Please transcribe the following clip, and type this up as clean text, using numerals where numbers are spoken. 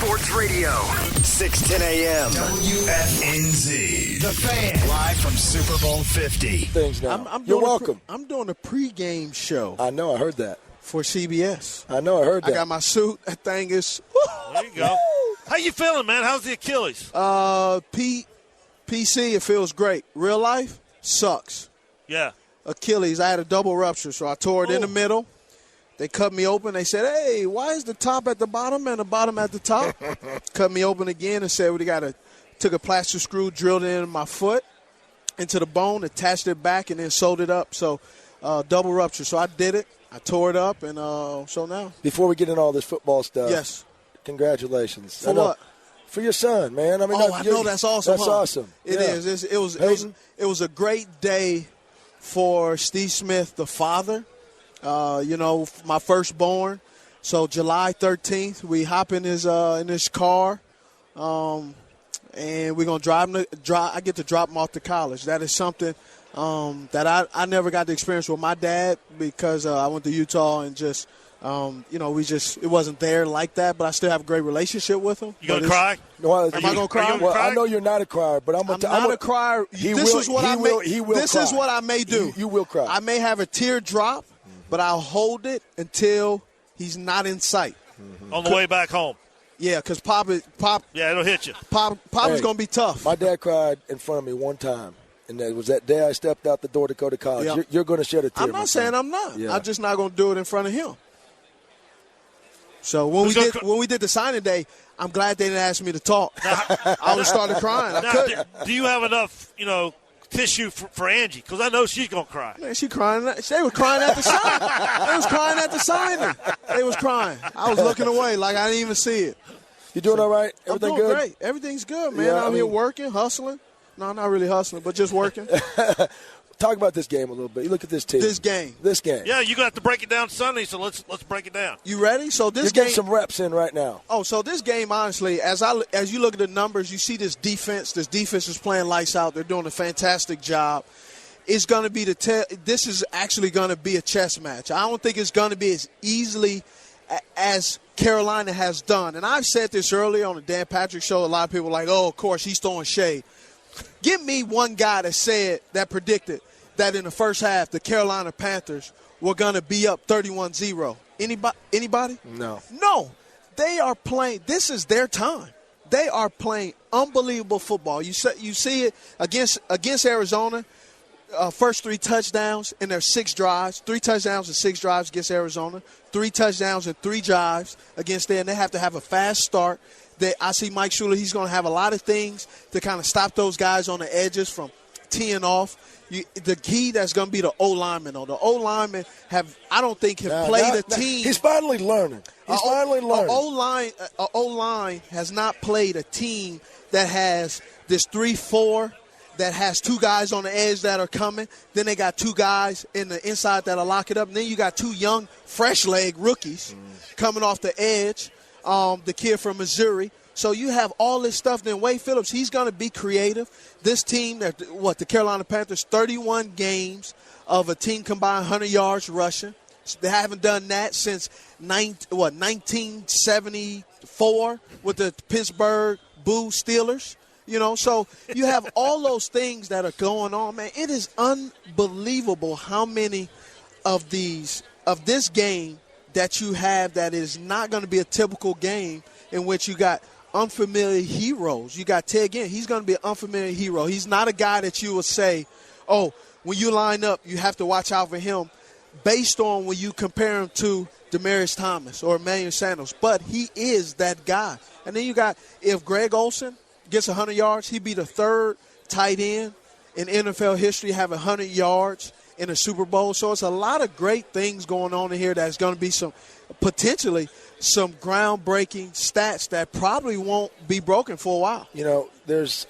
Sports Radio, 610 a.m. WFNZ. The Fan. Live from Super Bowl 50. Things now. You're welcome. I'm doing a pregame show. I know. I heard that. For CBS. I know. I heard that. I got my suit. That thing is. There you go. How you feeling, man? How's the Achilles? PC, it feels great. Real life sucks. Yeah. Achilles, I had a double rupture, so I tore it in the middle. They cut me open. They said, hey, why is the top at the bottom and the bottom at the top? Cut me open again and said, took a plastic screw, drilled it in my foot, into the bone, attached it back, and then sewed it up. So double rupture. So I did it. I tore it up, and so now. Before we get into all this football stuff. Yes. Congratulations. For what? For your son, man. I mean, I know that's awesome. That's awesome. It is. It was a great day for Steve Smith, the father. My firstborn. So July 13th, we hop in his car, and we're gonna drive. I get to drop him off to college. That is something that I never got to experience with my dad because I went to Utah and just. It wasn't there like that, but I still have a great relationship with him. You gonna cry? No, Am I gonna cry? Well, I know you're not a crier, but I'm not a crier. This is what I may do. You will cry. I may have a tear drop, but I'll hold it until he's not in sight. Mm-hmm. On the way back home. Yeah, because Pop. Yeah, it'll hit you. Pop is gonna be tough. My dad cried in front of me one time. And it was that day I stepped out the door to go to college. Yep. You're going to shed a tear. I'm not saying I'm not. Yeah. I'm just not going to do it in front of him. So when we did the signing day, I'm glad they didn't ask me to talk. I would have started crying. I couldn't. Do you have enough, tissue for Angie? Because I know she's going to cry. Man, she crying. They were crying at the signing. They was crying at the signing. They was crying. I was looking away like I didn't even see it. You doing all right? Everything I'm doing good? Great. Everything's good, man. Yeah, I'm here working, hustling. No, not really hustling, but just working. Talk about this game a little bit. You look at this team. This game. Yeah, you're going to have to break it down Sunday, so let's break it down. You ready? So this You're game. getting some reps in right now. Oh, so this game, honestly, as you look at the numbers, you see this defense. This defense is playing lights out. They're doing a fantastic job. It's going to be this is actually going to be a chess match. I don't think it's going to be as easily as Carolina has done. And I've said this earlier on the Dan Patrick Show. A lot of people are like, oh, of course, he's throwing shade. Give me one guy that predicted that in the first half the Carolina Panthers were going to be up 31-0. Anybody? No. They are playing. This is their time. They are playing unbelievable football. You see it against Arizona. First 3 touchdowns in their 6 drives. 3 touchdowns and 6 drives against Arizona. 3 touchdowns and 3 drives against them. They have to have a fast start. I see Mike Shula. He's going to have a lot of things to kind of stop those guys on the edges from teeing off. The key that's going to be the O-lineman. The O-linemen I don't think have played a team. He's finally learning. O-line has not played a team that has this 3-4 that has 2 guys on the edge that are coming. Then they got 2 guys in the inside that'll lock it up. And then you got 2 young, fresh leg rookies coming off the edge. The kid from Missouri. So you have all this stuff. Then Wade Phillips, he's going to be creative. This team, the Carolina Panthers, 31 games of a team combined 100 yards rushing. They haven't done that since 1974 with the Pittsburgh Boo Steelers. So you have all those things that are going on, man. It is unbelievable how many of this game that you have that is not going to be a typical game in which you got unfamiliar heroes. You got Ted Ginn. He's going to be an unfamiliar hero. He's not a guy that you will say, oh, when you line up, you have to watch out for him based on when you compare him to Demaryius Thomas or Emmanuel Sanders. But he is that guy. And then you got, if Greg Olsen gets 100 yards, he'd be the 3rd tight end in NFL history, have 100 yards in a Super Bowl. So it's a lot of great things going on in here that's going to be potentially some groundbreaking stats that probably won't be broken for a while. There's